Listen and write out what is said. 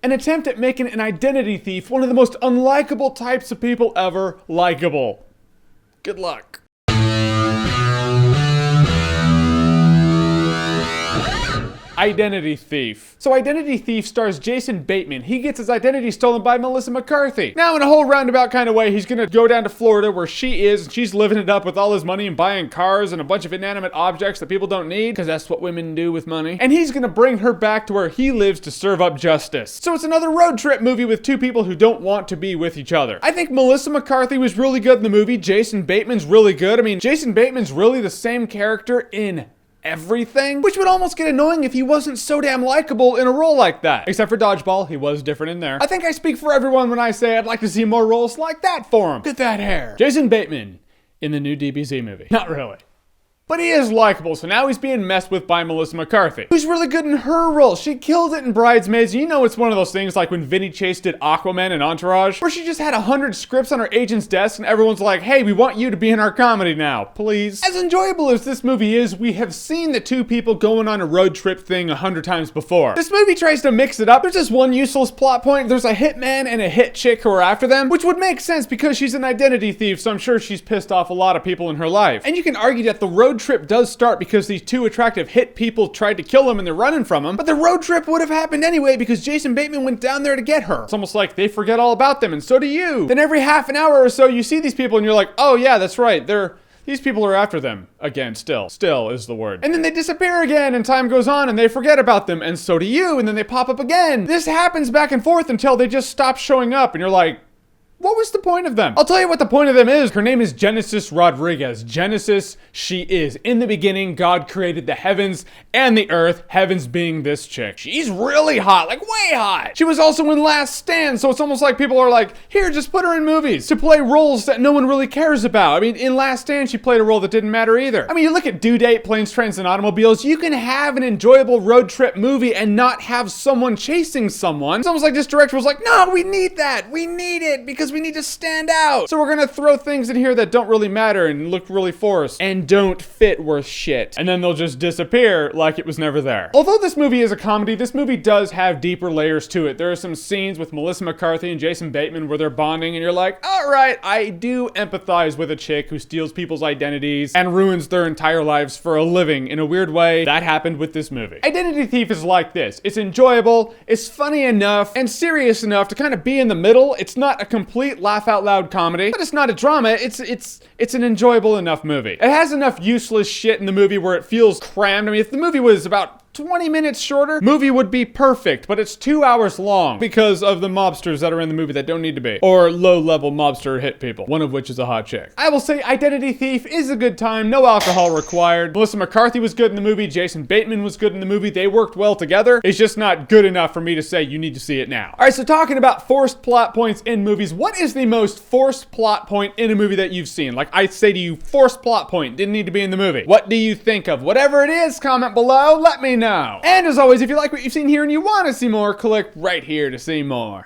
An attempt at making an identity thief one of the most unlikable types of people ever likable. Good luck. Identity Thief. So Identity Thief stars Jason Bateman. He gets his identity stolen by Melissa McCarthy. Now, in a whole roundabout kind of way, he's gonna go down to Florida where she is, and she's living it up with all his money and buying cars and a bunch of inanimate objects that people don't need, because that's what women do with money. And he's gonna bring her back to where he lives to serve up justice. So it's another road trip movie with two people who don't want to be with each other. I think Melissa McCarthy was really good in the movie. Jason Bateman's really good. I mean, Jason Bateman's really the same character in everything, which would almost get annoying if he wasn't so damn likable in a role like that. Except for Dodgeball, he was different in there. I think I speak for everyone when I say I'd like to see more roles like that for him. Get that hair. Jason Bateman in the new DBZ movie. Not really. But he is likable, so now he's being messed with by Melissa McCarthy, who's really good in her role. She killed it in Bridesmaids. You know, it's one of those things like when Vinny Chase did Aquaman and Entourage, where she just had 100 scripts on her agent's desk and everyone's like, hey, we want you to be in our comedy now, please. As enjoyable as this movie is, we have seen the two people going on a road trip thing 100 times before. This movie tries to mix it up. There's just one useless plot point. There's a hitman and a hit chick who are after them, which would make sense because she's an identity thief, so I'm sure she's pissed off a lot of people in her life. And you can argue that the road trip does start because these two attractive hit people tried to kill him and they're running from him, but the road trip would have happened anyway because Jason Bateman went down there to get her. It's almost like they forget all about them, and so do you. Then every half an hour or so you see these people and you're like, oh yeah, that's right, these people are after them again. Still is the word. And then they disappear again, and time goes on and they forget about them, and so do you, and then they pop up again. This happens back and forth until they just stop showing up and you're like, what was the point of them? I'll tell you what the point of them is. Her name is Genesis Rodriguez. Genesis, she is. In the beginning, God created the heavens and the earth, heavens being this chick. She's really hot, like way hot. She was also in Last Stand, so it's almost like people are like, here, just put her in movies to play roles that no one really cares about. I mean, in Last Stand, she played a role that didn't matter either. I mean, you look at Due Date, Planes, Trains, and Automobiles, you can have an enjoyable road trip movie and not have someone chasing someone. It's almost like this director was like, no, we need that. We need it because we need to stand out. So we're gonna throw things in here that don't really matter and look really forced and don't fit worth shit. And then they'll just disappear like it was never there. Although this movie is a comedy, this movie does have deeper layers to it. There are some scenes with Melissa McCarthy and Jason Bateman where they're bonding and you're like, all right, I do empathize with a chick who steals people's identities and ruins their entire lives for a living in a weird way. That happened with this movie. Identity Thief is like this. It's enjoyable, it's funny enough, and serious enough to kind of be in the middle. It's not a complete laugh out loud comedy, but it's not a drama. It's an enjoyable enough movie. It has enough useless shit in the movie where it feels crammed. I mean, if the movie was about 20 minutes shorter, movie would be perfect, but it's 2 hours long because of the mobsters that are in the movie that don't need to be, or low-level mobster hit people, one of which is a hot chick. I will say Identity Thief is a good time, no alcohol required. Melissa McCarthy was good in the movie, Jason Bateman was good in the movie, they worked well together. It's just not good enough for me to say you need to see it now. Alright, so talking about forced plot points in movies, what is the most forced plot point in a movie that you've seen? Like, I say to you, forced plot point, didn't need to be in the movie. What do you think of? Whatever it is, comment below, let me know. And as always, if you like what you've seen here and you want to see more, click right here to see more.